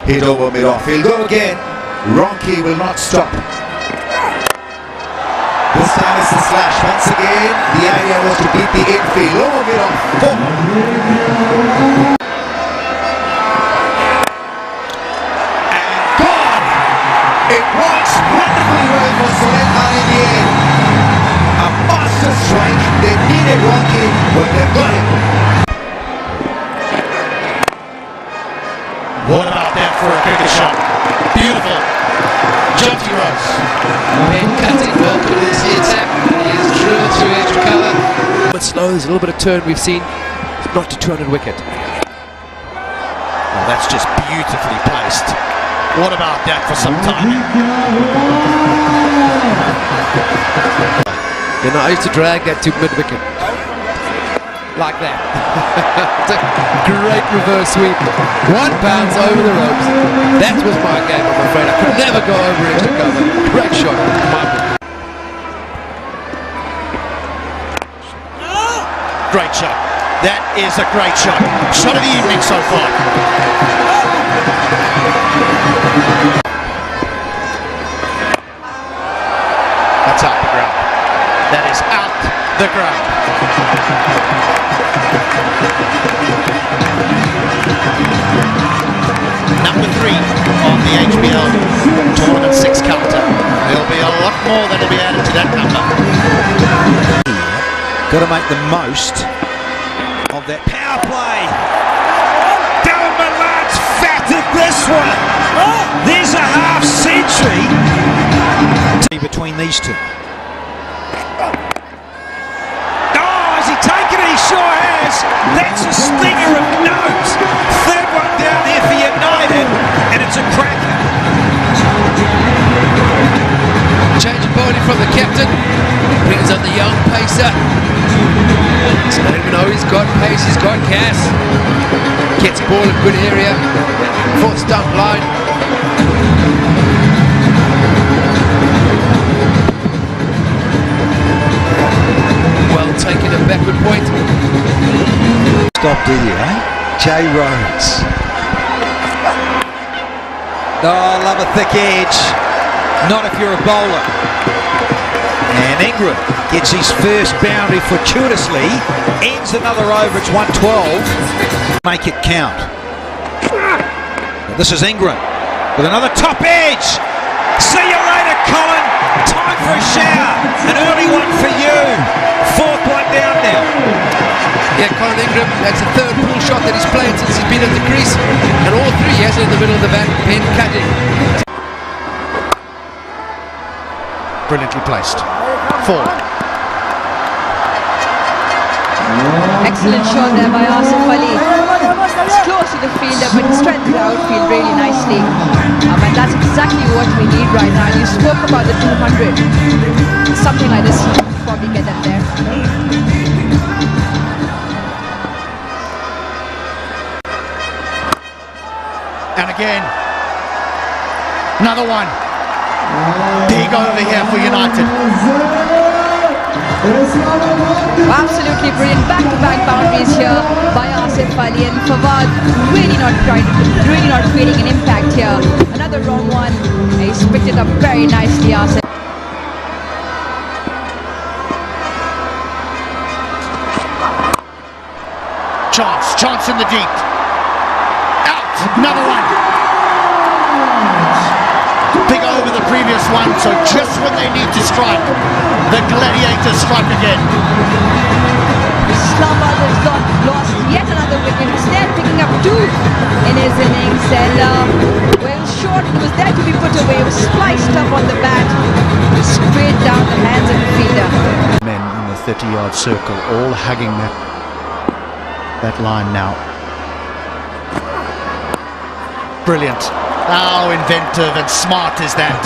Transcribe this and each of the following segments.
Hit over mid-off. He'll go again. Ronke will not stop. This time it's the slash. Once again, the idea was to beat the infield. Over mid-off. And gone! It works wonderfully well for Solenha in the end. A master strike. They needed Ronke, but they got it. What about that for a cricket shot? Beautiful. Jumpy Rose. And cutting well to this attack. He is driven through edge to cover. But slow, there's a little bit of turn we've seen. Not to 200 wicket. Oh, that's just beautifully placed. What about that for some timing? You know, I used to drag that to mid-wicket. Like that. It's a great reverse sweep. 1 bounce over the ropes. That was my game, I'm afraid. I could never go over extra cover. Great shot. Great shot. That is a great shot. Shot of the evening so far. That's out the ground. That is out the ground. Number 3 on the HBL Tournament 6 counter. There'll be a lot more that'll be added to that number. Got to make the most of that power play. Dylan Millard's fatted this one. There's a half century Between these two. Has he taken it? He sure has. That's a stinger of note. Third one down there for United, and it's a cracker. Change of body from the captain. Brings on the young pacer. So let him know he's got pace, he's got gas. Gets ball in good area. 4th stump line. Well taken a backward point. Stop, do you, eh? Jay Rhodes. Oh, I love a thick edge. Not if you're a bowler. And Ingram gets his first boundary fortuitously. Ends another over, it's 112. Make it count. This is Ingram with another top edge. See you later, Colin. Time for a shower. An early one for you. 4th one down now. Yeah, Colin Ingram, that's the 3rd pull shot that he's played since he's been at the crease. And all 3 he has it in the middle of the bat, pen cutting. Brilliantly placed. 4. Excellent shot there by Asif Ali. It's close to the fielder, but he strengthened the outfield really nicely. And that's exactly what we need right now. You spoke about the 200. Something like this will probably get them there. And again, another one. Big over here for United. Absolutely brilliant back-to-back boundaries here by Asif Ali, and Fawad really not creating an impact here. Another wrong one. He's picked it up very nicely, Asif. Chance in the deep. Out, another one. Big over the previous one, so just when they need to strike, the Gladiators strike again. Islamabad has lost yet another wicket. Instead picking up 2 in his innings, and well, short, it was there to be put away. It was spliced up on the bat, straight down the hands of the fielder. Men in the 30-yard circle, all hugging that line now. Brilliant. How inventive and smart is that?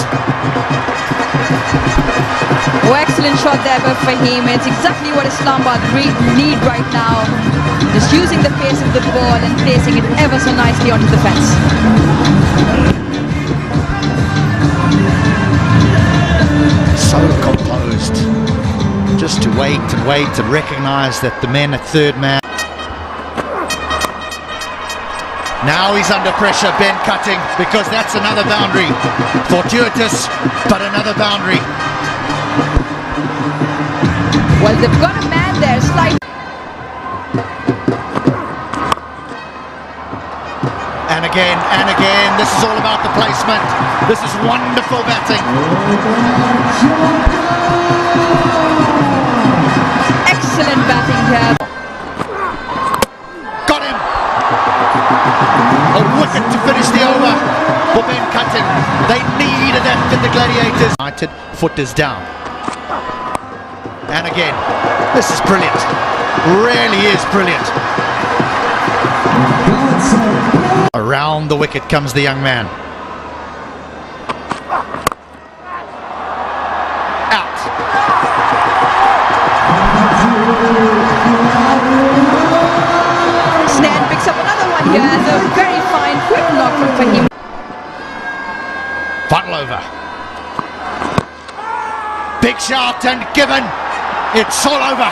Oh, excellent shot there by Fahim. It's exactly what Islamabad need right now. Just using the pace of the ball and placing it ever so nicely onto the fence. So composed. Just to wait and wait and recognise that the men at third man. Now he's under pressure, Ben cutting, because that's another boundary. Fortuitous, but another boundary. Well, they've got a man there, slight. And again, this is all about the placement. This is wonderful batting. Excellent batting here. Got him! A wicket to finish the over for Ben Cutting. They needed that for the Gladiators. United foot is down. And again, this is brilliant. Really is brilliant. Around the wicket comes the young man. Out. Snan picks up another one here. A very fine quick knock from Fahim. Funnel over. Big shot and given. It's all over.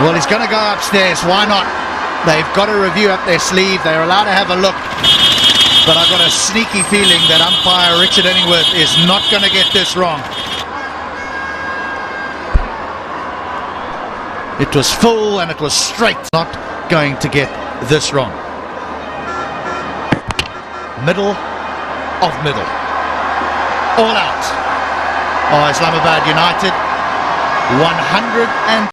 Well, he's going to go upstairs. Why not? They've got a review up their sleeve. They're allowed to have a look. But I've got a sneaky feeling that umpire Richard Illingworth is not going to get this wrong. It was full and it was straight. Not going to get this wrong. Middle of middle. All out. Oh, Islamabad United 100 and